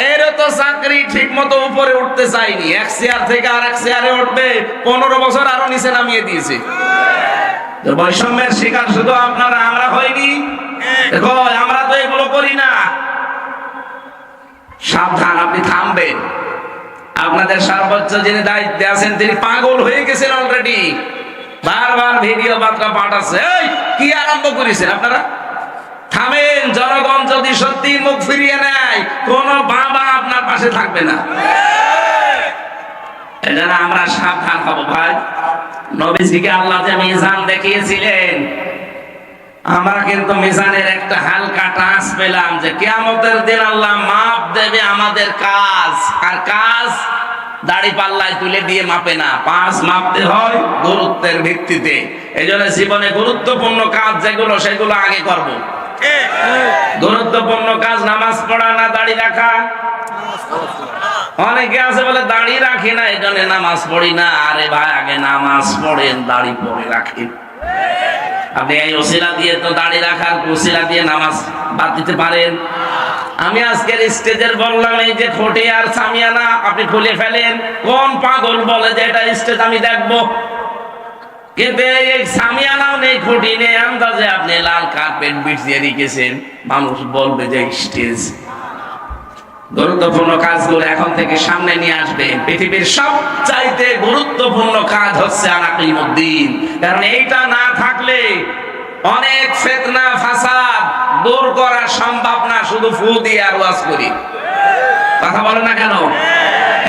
এরও তো চাকরি ঠিক মতো উপরে উঠতে চাইনি, এক চেয়ার থেকে আর এক চেয়ারে উঠবে, 15 বছর আরো নিচে নামিয়ে দিয়েছে। তো বৈষম্যের শিকার শুধু আপনারা, আমরা হইনি। দেখো আমরা তো এগুলো করি না। সাবধান, আপনি থামবেন। আপনাদের সর্বোচ্চ যিনি দায়িত্বে আছেন তিনি পাগল হয়ে গেছেন অলরেডি, বারবার ভিডিও বার্তা পাঠাচ্ছে। এই কি আরম্ভ করেছেন আপনারা? থামেন। জনগণ যদি সত্যি মুখ ফিরিয়ে নেয়, কোন বাবা আপনার পাশে থাকবে না। এজন্য আমরা সাবধান হব ভাই। নবীজিকে আল্লাহ যে মিজান দেখিয়েছিলেন, আমরা কিন্তু মিজানের একটা হালকা টাচ পেলাম যে কিয়ামতের দিন আল্লাহ মাপ দেবে আমাদের কাজ, আর কাজ দাড়ি পাল্লায় তুলে দিয়ে মাপে না, পাঁচ মাপতে হয় গুরুত্বের ভিত্তিতে। এই জন্য জীবনে গুরুত্বপূর্ণ কাজ যেগুলো সেগুলো আগে করব। গুরুত্বপূর্ণ কাজ নামাজ পড়া না দাড়ি রাখা। অনেকে আছে বলে দাড়ি রাখি না এই জন্য নামাজ পড়ি না। আরে ভাই, আগে নামাজ পড়েন, দাড়ি পরে রাখেন। আপনি এই ওসিলা দিয়ে তো দাড়ি রাখার ওসিলা দিয়ে নামাজ বাদ দিতে পারেন। আমি আজকের স্টেজের বললাম, এই যে খোটে আর সামিয়ানা আপনি খুলে ফেলেন। কোন পাগল বলে যে এটা স্টেজ আমি দেখবো? কিন্তু এই সামিয়ানাও নেই, খুঁটি নেই, আন্দাজে আপনি লাল কার্পেট বিছিয়ে রেখেছেন, মানুষ বলবে যে স্টেজ। গুরুত্বপূর্ণ কাজগুলো এখন থেকে সামনে নিয়ে আসবে। পৃথিবীর সবচাইতে গুরুত্বপূর্ণ কাজ হচ্ছে আনাকিমুদ্দিন। কারণ এইটা না থাকলে অনেক ফিতনা ফাসাদ দূর করা সম্ভব না। শুধু ফু দিয়ে আর ওয়াজ করি, কথা বলে না কেন?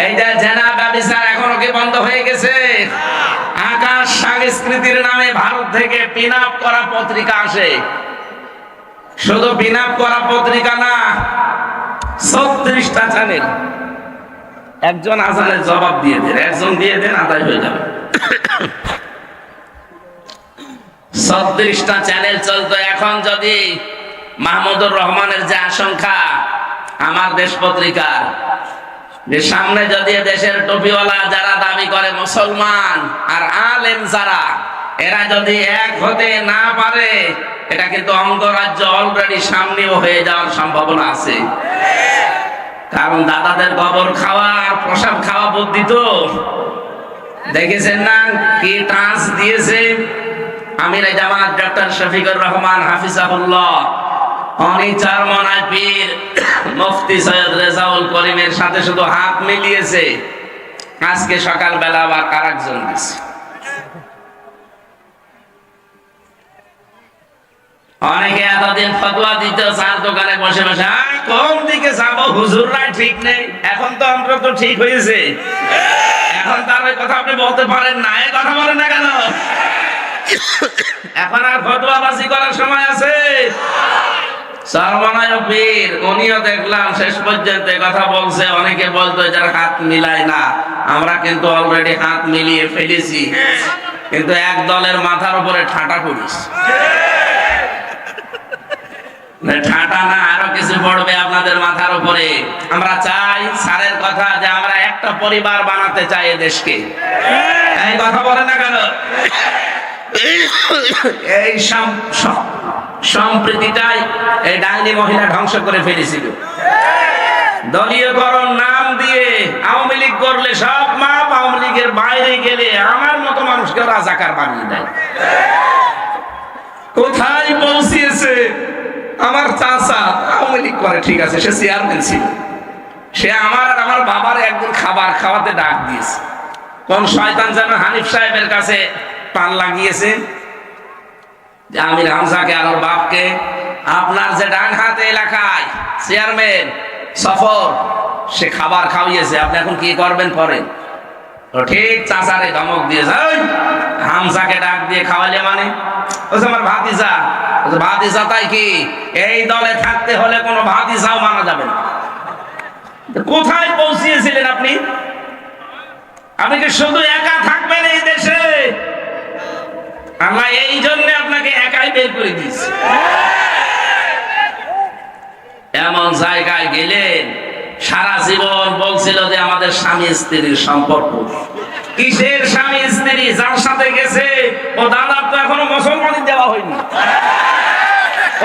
এই যে জেনা ব্যভিচার এখনো কি বন্ধ হয়ে গেছে? আকাশ সংস্কৃতির নামে ভারত থেকে পিন আপ করা পত্রিকা আসে। শুধু পিন আপ করা পত্রিকা না, 36টা চ্যানেল। একজন আজানের জবাব দিয়ে দেন, একজন দিয়ে দেন, আদায় হয়ে যাবে। 36টা চ্যানেল চলতো। এখন যদি মাহমুদুর রহমানের যে আশঙ্কা আমার দেশ পত্রিকার, যে সামনে যদি দেশের টুপিওয়ালা যারা দাবি করে মুসলমান আর আলেম যারা, এরা যদি এক হতে না পারে, এটা কিন্তু অঙ্গরাজ্য অলরেডি সামনেও হয়ে যাওয়ার সম্ভাবনা আছে। কারণ দাদাদের গোবর খাওয়া আর প্রসাব খাওয়া বুদ্ধি তো দেখেছেন না কি টাচ দিয়েছে আমির জামাত ডক্টর শফিকুর রহমান হাফিজাহুল্লাহ। উনি চারমনায় পীর মুফতি সৈয়দ রেজাউল করিমের সাথে শুধু হাত মিলিয়েছে। আজকে সকালবেলা আবার আরেকজন দিচ্ছে। অনেকে এতদিন ফতোয়া দিতে চার দোকানে বসে বসে কোন দিকে যাবো, হুজুররা ঠিক নেই। এখন তো অন্তত ঠিক হয়েছে, এখন তার ওই কথা আপনি বলতে পারেন না। এই কথা বলেন না কেন? এখন আর ফতোয়াবাজি করার সময় আছে? সর্বনায় পীর উনিও দেখলাম শেষ পর্যন্ত কথা বলছে। অনেকে বলতো যারা হাত মিলায় না, আমরা কিন্তু অলরেডি হাত মিলিয়ে ফেলেছি। কিন্তু এক দলের মাথার উপরে ঠাটা পড়িস, ঠাটা না আরো কিছু পড়বে আপনাদের মাথার উপরে। আমরা চাই স্যারের কথা যে আমরা একটা পরিবার বানাতে চাই এ দেশকে। এই কথা বলে না কেন? এই সম্প্রীতিটাই এই ডাইনি মহিলা ধ্বংস করে ফেলেছিল। দলীয়করণ নাম দিয়ে আওয়ামী লীগ করলে সব মাপ, আওয়ামী লীগের বাইরে গেলে আমার মতো মানুষকে রাজাকার বানিয়ে দেয়। কোথায় পৌঁছিয়েছে? আমার চাচা আওয়ামী লীগ করে, ঠিক আছে, সে চেয়ারম্যান ছিল, সে আমার আর আমার বাবার একদিন খাবার খাওয়াতে ডাক দিয়েছে। কোন শয়তান যেন হানিফ সাহেবের কাছে পান লাগিয়েছে যে আমির হামজাকে আর ওর বাপকে আপনার যে ডান হাতে এলাকায় চেয়ারম্যান সফর, সে খাবার খাওয়িয়েছে, আপনি এখন কি করবেন করেন। তো ঠিক চাচারে ধমক দিয়েছে, হামজাকে ডাক দিয়ে খাওয়ালে মানে আমার ভাতিজা। ভাতিজা তাই কি? এই দলে থাকতে হলে কোনো ভাতিজাও মানা যাবে না। কোথায় পৌঁছিয়েছিলেন আপনি? আপনি কি শুধু একা থাকবেন এই দেশে? আল্লাহ এই জন্য আপনাকে একাই বের করে দিয়েছে। এমন জায়গায় গেলেন, সারা জীবন বলছিল যে আমাদের স্বামী স্ত্রীর সম্পর্ক। কিসের স্বামী স্ত্রী? যার সাথে গেছে ও দাদার তো এখনো মুসলমানি দেওয়া হয়নি।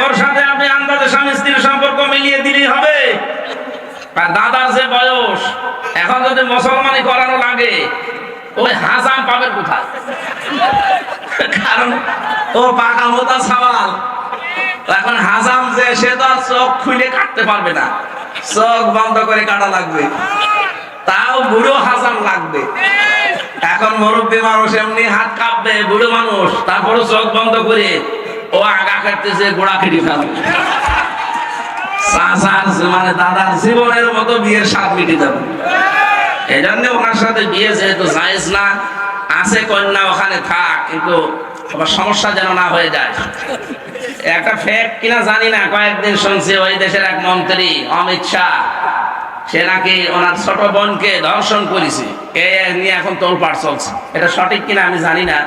ওর সাথে আপনি আন্দাজে স্বামী স্ত্রীর সম্পর্ক মিলিয়ে দিলেই হবে? আর দাদার যে বয়স, এখন যদি মুসলমানি করানো লাগে, ওই হাসান পাবেন কোথায়? কারণ ও পাকা মোটা সওয়াল। এখন হাসান যে সে তো চোখ খুলে কাটতে পারবে না, চোখ বন্ধ করে কাটা লাগবে, তাও বুড়ো হাসান লাগবে। এখন মুরব্বী মানুষ এমনি হাত কাঁপবে, বুড়ো মানুষ তারপরে চোখ বন্ধ করে ও আগা কাটতেছে, গোড়া কেটে ফেলবে। মানে দাদার জীবনের মতো বিয়ের স্বাদ মিটে যাবে। এই জন্য ওনার সাথে বিয়ে যেহেতু জায়েজ না, আছে কন্যা ওখানে থাক, কিন্তু আবার সমস্যা যেন না হয়ে যায়। একটা ফ্যাক্ট কিনা জানি না, কয়েকদিন শুনছি ওই দেশের এক মন্ত্রী অমিত শাহ, সে নাকি ওনার ছোট বোনকে ধর্ষণ করেছে, এ নিয়ে এখন তোলপাড় চলছে। এটা সঠিক কিনা আমি জানি না,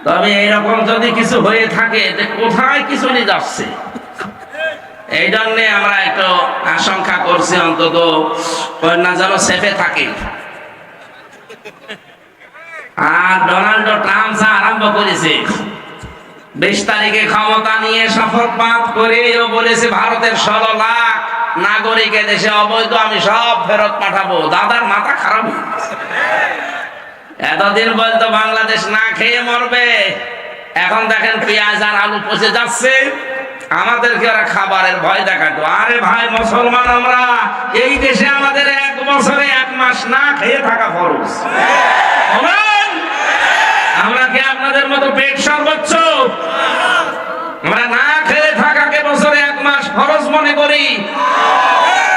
তবে এইরকম যদি কিছু হয়ে থাকে কোথায় কিছু নিয়ে যাচ্ছে। এই জন্য আমরা একটু আশঙ্কা করছি অন্তত কন্যা যেন সেফে থাকে। আর ডোনাল্ড ট্রাম্প যা আরম্ভ করেছে, 20 তারিখে ক্ষমতা নিয়ে শপথ পাঠ করে ও বলেছে ভারতের 16 লাখ নাগরিক দেশে অবৈধ আমি সব ফেরত পাঠাবো। দাদার মাথা খারাপ। এতদিন বলতো বাংলাদেশ না খেয়ে মরবে, এখন দেখেন পেঁয়াজ আর আলু পচে যাচ্ছে, আমাদেরকে ওরা খাবারের ভয় দেখাতো। আরে ভাই মুসলমান আমরা, এই দেশে আমাদের 1 বছরে 1 মাস না খেয়ে থাকা ফরজ। আমরা কি আপনাদের মতো পেট সর্বোচ্চ? আমরা না খেয়ে থাকাকে বছরে 1 মাস ফরজ মনে করি,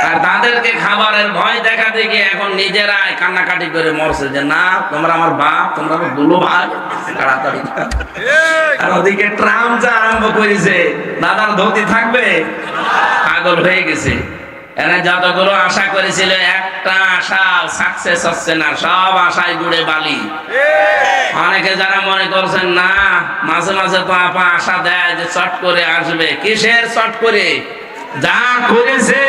আর তাদেরকে খাবারের ভয় দেখা দেখে এখন নিজেরাই কান্নাকাটি করে মরছে যে না তোমরা আমার বাপ, তোমরা আমার দুলো ভাই, তাড়াতাড়ি। আর ওদিকে ট্রাম্প যা আরম্ভ করেছে, দাদার ধুতি থাকবে, পাগল হয়ে গেছে। এরা যতগুলো আশা করেছিল একটা আশা সাকসেস হচ্ছে না, সব আশায় জুড়ে বালি। অনেকে যারা মনে করছেন না, মাঝে মাঝে তো আপা আশা দেয় যে চট করে আসবে, কিসের চট করে? যা করেছে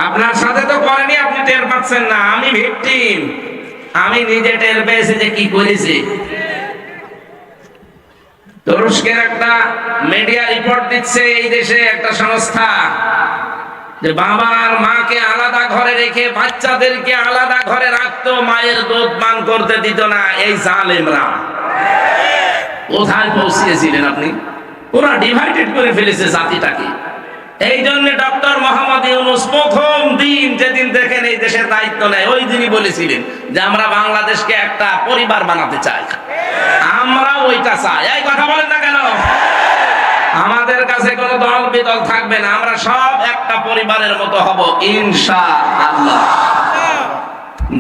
আপনার সাথে তো করেনি, আপনি টের পাচ্ছেন না। আমি ভিকটিম, আমি নিজে টের পেয়েছি যে কি করেছে। তুরস্কের একটা মিডিয়া রিপোর্ট দিচ্ছে, এই দেশে একটা সংস্থা যে বাবা আর মাকে আলাদা ঘরে রেখে বাচ্চাদেরকে আলাদা ঘরে রাখতো, মায়ের দুধ পান করতে দিত না। এই জালেমরা কোথায় পৌঁছিয়েছিলেন আপনি? ওরা ডিভাইডেড করে ফেলেছে জাতিটাকে। এই জন্য ডক্টর মোহাম্মদ ইউনূস প্রথম দিন যেদিন দেখেন এই দেশের দায়িত্ব নেয়, ওই দিনই বলেছিলেন যে আমরা বাংলাদেশকে একটা পরিবার বানাতে চাই। আমরা ওইটা চাই। এই কথা বলেন না কেন? আমাদের কাছে কোনো দল বিদল থাকবে না, আমরা সব একটা পরিবারের মতো হব ইনশাআল্লাহ।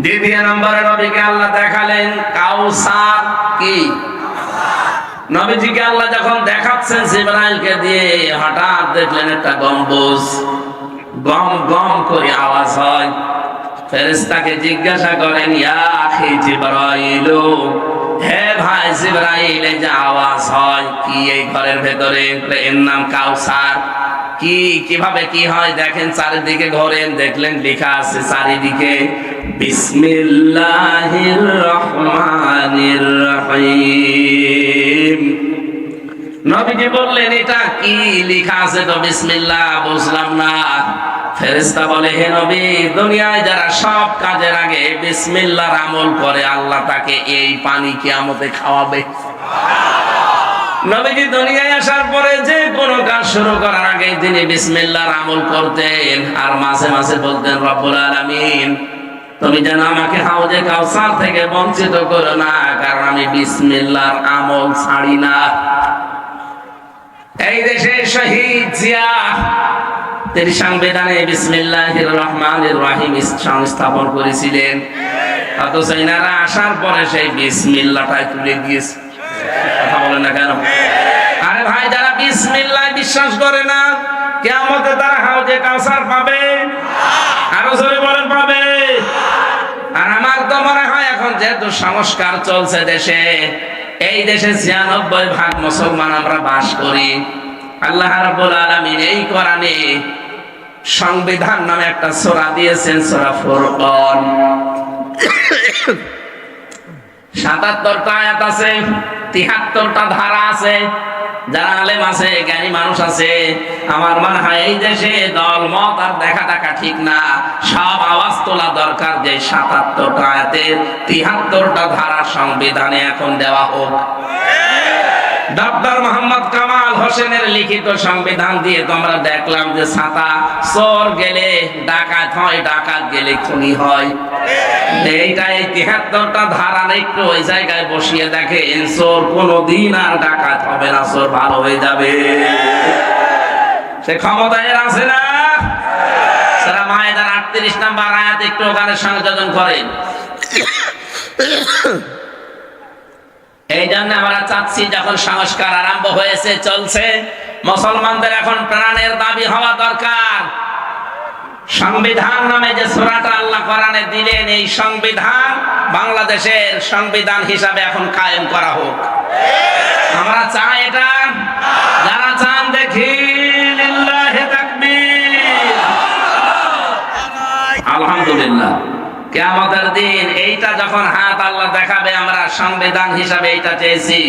দ্বিতীয় নম্বরে নবীকে আল্লাহ দেখালেন কাউসার। কি? নবীজিকে আল্লাহ যখন দেখাচ্ছেন জিবরাইলকে দিয়ে, হঠাৎ দেখলেন একটা গম্বুজ, গম গম করে আওয়াজ হয়। ফেরেশতাকে জিজ্ঞাসা করেন ইয়া আখি জিবরাইল, হে ভাই জিবরাইল, এই যে আওয়াজ হয় কি এই ঘরের ভেতরে? এর নাম কাউসার। কি কিভাবে কি হয় দেখেন, চারিদিকে ঘোরেন, দেখলেন লেখা আছে চারিদিকে বিসমিল্লাহির রহমানির রহিম। নবীজি বললেন এটা কি লেখা আছে? তো বিসমিল্লাহ বুঝলাম না। ফেরেশতা বলে হে নবী, দুনিয়ায় যারা সব কাজের আগে বিসমিল্লাহর আমল করে, আল্লাহ তাকে এই পানি কিয়ামতে খাওয়াবে। নবীজি দুনিয়ায় আসার পরে যে কোনো কাজ শুরু করার আগে তিনি বিসমিল্লাহর আমল করতেন, আর মাঝে মাঝে বলতেন রব্বুল আলামিন তুমি যেন আমাকে হাউজে কাউসার থেকে বঞ্চিত করো না, কারণ আমি বিসমিল্লাহর আমল ছাড়ি না। এই দেশে শহীদ জিয়া তিনি সংবিধানে বিসমিল্লাহির রহমানির রহিম সংস্থাপন করেছিলেন, অথচ এনারা আসার পরে সেই বিসমিল্লাহটাই তুলে দিয়েছে। কথা বলেন না কেন? আরে ভাই, যারা বিসমিল্লাহ বিশ্বাস করে না, কিয়ামতে তারা হাউজে কাউসার পাবে। আরো জোরে বলেন পাবে। আর আমার তো মনে হয় এখন যেহেতু সংস্কার চলছে দেশে, এই দেশে 96% মুসলমান আমরা বাস করি। আল্লাহ রাব্বুল আলামিন এই কোরআনে সংবিধান নামে একটা সূরা দিয়েছেন, সূরা ফুরকান। 77টা আয়াত আছে, 73টা ধারা আছে। যারা আলেম আছে, জ্ঞানী মানুষ আছে, আমার মনে হয় এই দেশে দল মত আর দেখা টাকা ঠিক না, সব আওয়াজ তোলা দরকার যে ৭৭টা আয়াতের ৭৩টা ধারা সংবিধানে এখন দেওয়া হোক। ডক্টর মোহাম্মদ কামাল হোসেনের লিখিত সংবিধান দিয়ে তোমরা দেখলাম যে ছাতা চোর গেলে ডাকাত হয়, ডাকাত গেলে খুনি হয়। এইটা এই ৭৩টা ধারা একটু ওই জায়গায় বসিয়ে দেখেন, চোর কোনোদিন আর ডাকাত হবে না, চোর ভালো হয়ে যাবে। সে ক্ষমতায় আছে না? সারা মায়েদার ৩৮ নম্বর আয়াত একটু ওখানে সংযোজন করেন। এই জন্য আমরা চাচ্ছি, যখন সংস্কার আরম্ভ হয়েছে, চলছে, মুসলমানদের এখন প্রাণের দাবি হওয়া দরকার। সংবিধান নামে যে সূরাটা আল্লাহ কোরআনে দিলেন, এই সংবিধান বাংলাদেশের সংবিধান হিসাবে এখন কায়েম করা হোক। আমরা চাই এটা। যারা চান দেখি লিল্লাহি তাকবীর। আলহামদুলিল্লাহ। কিয়ামতের দিন এইটা যখন হাত আল্লাহ দেখাবে, আমরা সংবিধান হিসাবে এইটা চেয়েছি,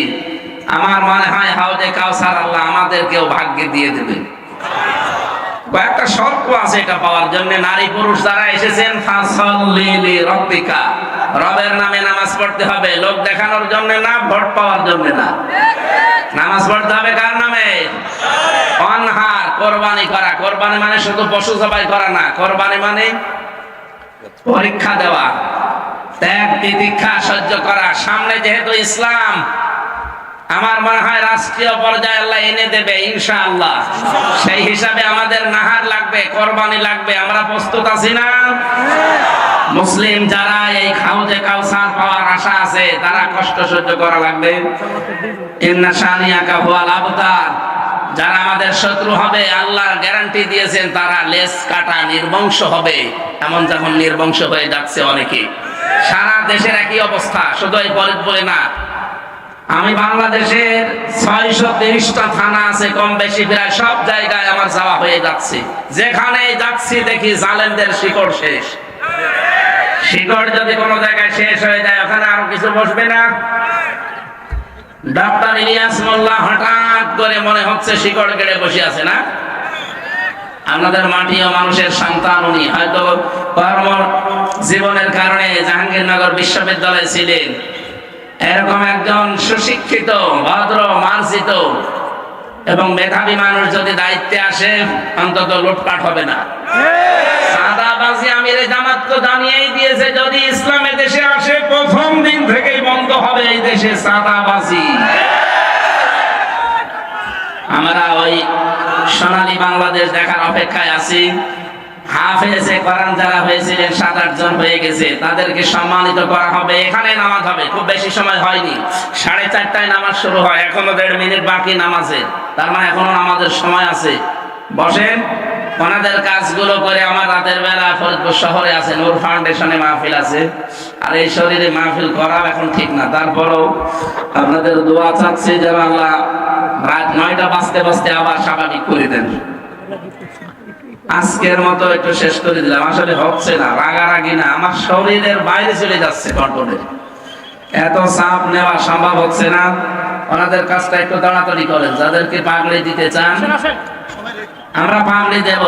আমার মনে হয় হাউজে কাউসার আল্লাহ আমাদেরকেও ভাগ্যে দিয়ে দেবে। কয়েকটা শর্ত আছে এটা পাওয়ার জন্য। নারী পুরুষ যারা এসেছেন, ফাসাল্লি লিরাব্বিকা, রবের নামে নামাজ পড়তে হবে, লোক দেখানোর জন্য না, ভোট পাওয়ার জন্য না। নামাজ পড়তে হবে কার নামে? অনহার, কোরবানি করা। কোরবানি মানে শুধু পশু জবাই করা না, কোরবানি মানে পরীক্ষা দেওয়া, ত্যাগ তিতিক্ষা সহ্য করা। সামনে যেহেতু ইসলাম, আমার মনে হয় রাষ্ট্রীয় পর্যায়ে আল্লাহ এনে দেবে ইনশাআল্লাহ। সেই হিসাবে আমাদের নাহার লাগবে, কোরবানি লাগবে। আমরা প্রস্তুত আছি না? মুসলিম যারা এই হাউজে কাউসার পাওয়ার আশা আছে, তারা কষ্ট সহ্য করা লাগবে। ইন্না শানিয়াকা হুয়াল আবতার। যারা আমাদের শত্রু হবে, আল্লাহ গ্যারান্টি দিয়েছেন তারা লেজ কাটা নির্বংশ হবে। এমন যখন নির্বংশ হয়ে যাচ্ছে অনেকে, সারা দেশের একই অবস্থা, শুধু এই ফরিদপুরে না। আমি বাংলাদেশের ৬৩০টা থানা আছে, কম বেশি প্রায় সব জায়গায় আমার যাওয়া হয়ে যাচ্ছে। যেখানে যাচ্ছি দেখি জালেমদের শিকড় শেষ। শিকড় যদি কোনো জায়গায় শেষ হয়ে যায়, ওখানে আরো কিছু বসবে না। ডক্টর ইলিয়াস মোল্লা হঠাৎ করে মনে হচ্ছে শিকড় কেড়ে বসে আছে না? আমাদের মাটি ও মানুষের সন্তান উনি। হয়তো কর্ম জীবনের কারণে জাহাঙ্গীরনগর বিশ্ববিদ্যালয়ে ছিলেন। এরকম একজন সুশিক্ষিত, ভদ্র, মার্জিত এবং মেধাবী মানুষ যদি দায়িত্বে আসে, অন্তত লুটপাট হবে না। সাদাবাজি আমিরে জামাত তো জানিয়েই দিয়েছে, যদি ইসলাম দেশে আসে, প্রথম দিন থেকেই বন্ধ হবে এই দেশে সাদাবাজি। আমরা ওই সোনালী বাংলাদেশ দেখার অপেক্ষায় আছি। হাফেজে কোরআন যারা হয়েছিলেন ৭-৮ জন হয়ে গেছে, তাদেরকে সম্মানিত করা হবে। এখানে নামাজ হবে, খুব বেশি সময় হয়নি, ৪:৩০টায় নামাজ শুরু হয়, এখনো ১.৫ মিনিট বাকি নামাজে। তার মানে এখনো নামাজের সময় আছে। বসেন, ওনাদের কাজগুলো করে। আমার রাতের বেলা ফরিদপুর শহরে আছে, নূর ফাউন্ডেশনে মাহফিল আছে। আর এই শরীরে মাহফিল করাও এখন ঠিক না, তারপরেও আপনাদের দোয়া চাচ্ছি যেন আল্লাহ রাত ৯টা বাজতে বাজতে আবার স্বাভাবিক করে দেন। আজকের মতো একটু শেষ করে দিলাম। আসলে হচ্ছে না, রাগারাগি না, আমার শরীরের বাইরে চলে যাচ্ছে কন্ট্রোলের। এত চাপ নেওয়া সম্ভব হচ্ছে না। ওনাদের কাজটা একটু তাড়াতাড়ি করেন। যাদেরকে পাগড়ি দিতে চান, আমরা পাগড়ি দেব।